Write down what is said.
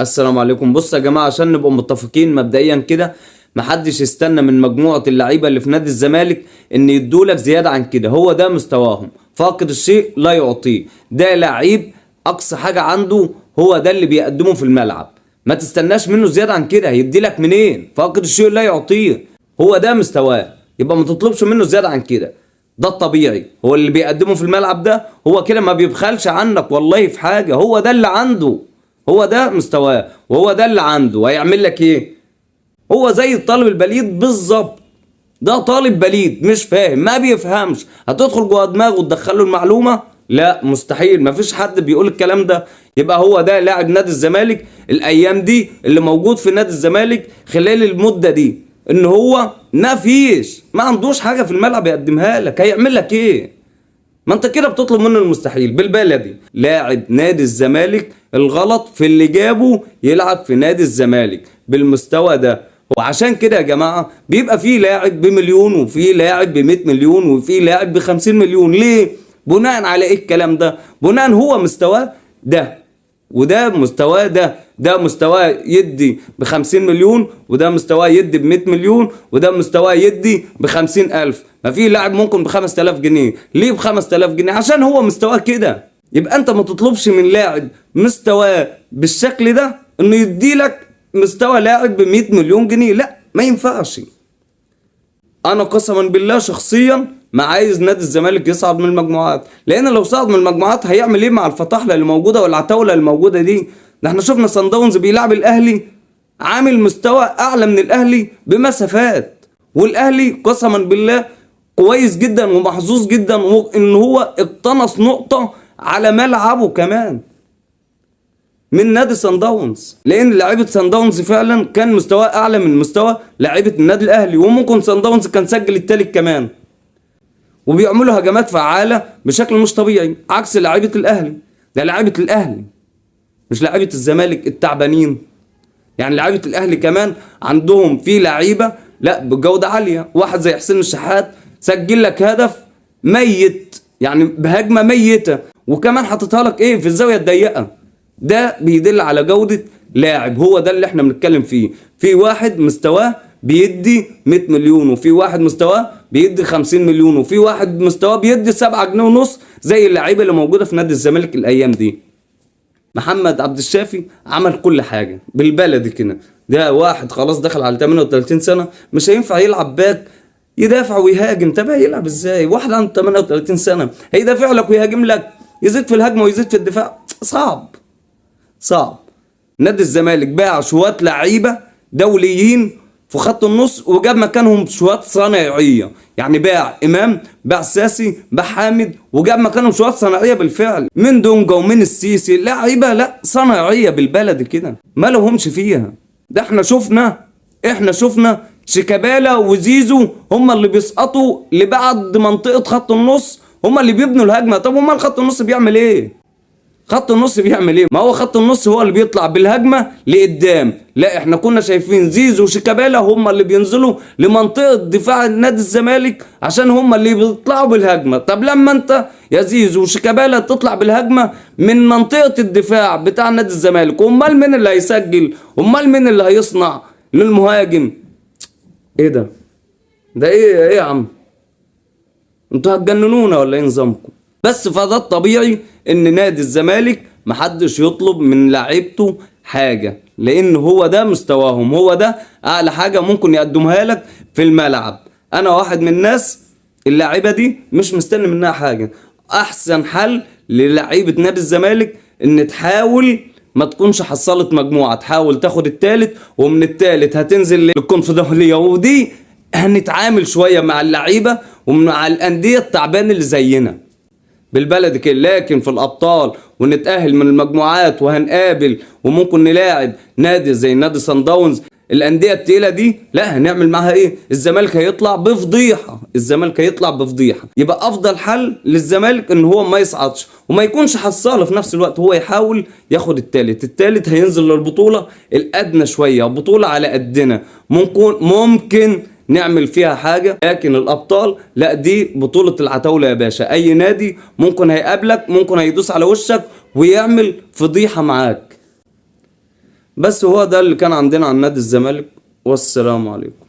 السلام عليكم. بص يا جماعه، عشان نبقى متفقين مبدئيا كده، محدش يستنى من مجموعه اللعيبه اللي في نادي الزمالك ان يدولك زياده عن كده. هو ده مستواهم، فاقد الشيء لا يعطيه. ده لعيب اقصى حاجه عنده هو ده اللي بيقدمه في الملعب. ما تستناش منه زياده عن كده، هيديلك منين؟ فاقد الشيء لا يعطيه، هو ده مستواه. يبقى ما تطلبش منه زياده عن كده. ده الطبيعي، هو اللي بيقدمه في الملعب ده هو كده، ما بيبخلش عنك والله في حاجه. هو ده اللي عنده، هو ده مستواه، وهو ده اللي عنده. هيعمل لك ايه؟ هو زي الطالب البليد بالظبط. ده طالب بليد مش فاهم، ما بيفهمش. هتدخل جوه دماغه وتدخله المعلومه؟ لا، مستحيل. مفيش حد بيقول الكلام ده. يبقى هو ده لاعب نادي الزمالك الايام دي، اللي موجود في نادي الزمالك خلال المده دي، ان هو ما عندوش حاجه في الملعب يقدمها لك. هيعمل لك ايه؟ ما انت كده بتطلب منه المستحيل. بالبلدي، لاعب نادي الزمالك الغلط في اللي جابه يلعب في نادي الزمالك بالمستوى ده. وعشان كده يا جماعة بيبقى فيه لاعب بمليون، وفيه لاعب ب100 مليون، وفيه لاعب ب50 مليون. ليه؟ بناء على ايه الكلام ده؟ بناء هو مستواه ده، وده مستواه ده مستواه يدي ب50 مليون، وده مستواه يدي ب100 مليون، وده مستواه يدي ب50,000. ما في لاعب ممكن ب5000 جنيه. ليه ب5000 جنيه؟ عشان هو مستواه كده. يبقى انت ما تطلبش من لاعب مستواه بالشكل ده انه يديلك مستوى لاعب ب100 مليون جنيه. لا، ما ينفعش. انا قسما بالله شخصيا ما عايز نادي الزمالك يصعد من المجموعات، لان لو صعد من المجموعات هيعمل ايه مع الفطاحله اللي موجوده والعتاوله اللي موجوده دي؟ ده احنا شفنا صن داونز بيلعب الاهلي عامل مستوى اعلى من الاهلي بمسافات، والاهلي قسما بالله كويس جدا ومحظوظ جدا ان هو اقتنص نقطه على ملعبه كمان من نادي صن داونز، لان لعيبه صن داونز فعلا كان مستواه اعلى من مستوى لعيبه النادي الاهلي، وممكن صن داونز كان سجل التالت كمان. وبيعملوا هجمات فعاله بشكل مش طبيعي عكس لعيبه الاهلي. ده لعيبه الاهلي مش لعيبه الزمالك التعبانين. يعني لعيبه الاهلي كمان عندهم في لعيبه لا بجوده عاليه. واحد زي حسين الشحات سجل لك هدف ميت، يعني بهجمه ميته، وكمان حاططها لك ايه في الزاويه الضيقه. ده بيدل على جودة لاعب. هو ده اللي احنا بنتكلم فيه. في واحد مستواه بيدي 100 مليون، وفي واحد مستواه بيدي 50 مليون، وفي واحد مستواه بيدي 7 جنيه ونص، زي اللعيبة اللي موجودة في نادي الزمالك الأيام دي. محمد عبد الشافي عمل كل حاجة بالبلدي كده. ده واحد خلاص دخل على 38 سنة، مش هينفع يلعب باك يدافع ويهاجم. طب هيلعب ازاي؟ واحد عنده 38 سنة هيدافع لك ويهاجم لك، يزيد في الهجمة ويزيد في الدفاع؟ صعب. نادي الزمالك باع شوية لعيبة دوليين في خط النص وجاب مكانهم شوية صناعية. يعني باع إمام، باع ساسي، باع حامد، وجاب مكانهم شوية صناعية بالفعل من دونجا ومن السيسي. لعيبة لا صناعية بالبلد كده ما لهمش فيها. ده احنا شفنا شيكابالا وزيزو هم اللي بيسقطوا لبعد منطقة خط النص، هم اللي بيبنوا الهجمة. طب امال خط النص بيعمل ايه؟ ما هو خط النص هو اللي بيطلع بالهجمة لقدام. لا، احنا كنا شايفين زيزو وشيكابالا هم اللي بينزلوا لمنطقة دفاع نادي الزمالك عشان هم اللي بيطلعوا بالهجمة. طب لما انت يا زيزو وشيكابالا تطلع بالهجمة من منطقة الدفاع بتاع نادي الزمالك، امال مين اللي هيسجل؟ امال مين اللي هيصنع للمهاجم؟ ايه ده ايه يا عم؟ انتوا هتجننونا ولا ايه نظامكم؟ بس فده الطبيعي ان نادي الزمالك محدش يطلب من لعيبته حاجة، لان هو ده مستواهم، هو ده اعلى حاجة ممكن يقدمها لك في الملعب. انا واحد من الناس اللعيبة دي مش مستني منها حاجة. احسن حل للعيبة نادي الزمالك ان تحاول ما تكونش حصلت مجموعة، تحاول تاخد التالت، ومن التالت هتنزل للكونفدرالية. ودي هنتعامل شوية مع اللعيبة ومع الأندية التعبان اللي زينا بالبلد كده. لكن في الابطال ونتاهل من المجموعات وهنقابل وممكن نلاعب نادي زي نادي صن داونز، الانديه التقيله دي، لا هنعمل معاها ايه؟ الزمالك هيطلع بفضيحه. يبقى افضل حل للزمالك ان هو ما يصعدش وما يكونش حصاله في نفس الوقت. هو يحاول ياخد التالت هينزل للبطوله الادنى شويه، بطوله على قدنا ممكن نعمل فيها حاجة. لكن الأبطال لا، دي بطولة العتاولة يا باشا. أي نادي ممكن هيقابلك، ممكن هيدوس على وشك ويعمل فضيحة معاك. بس هو ده اللي كان عندنا عن نادي الزمالك، والسلام عليكم.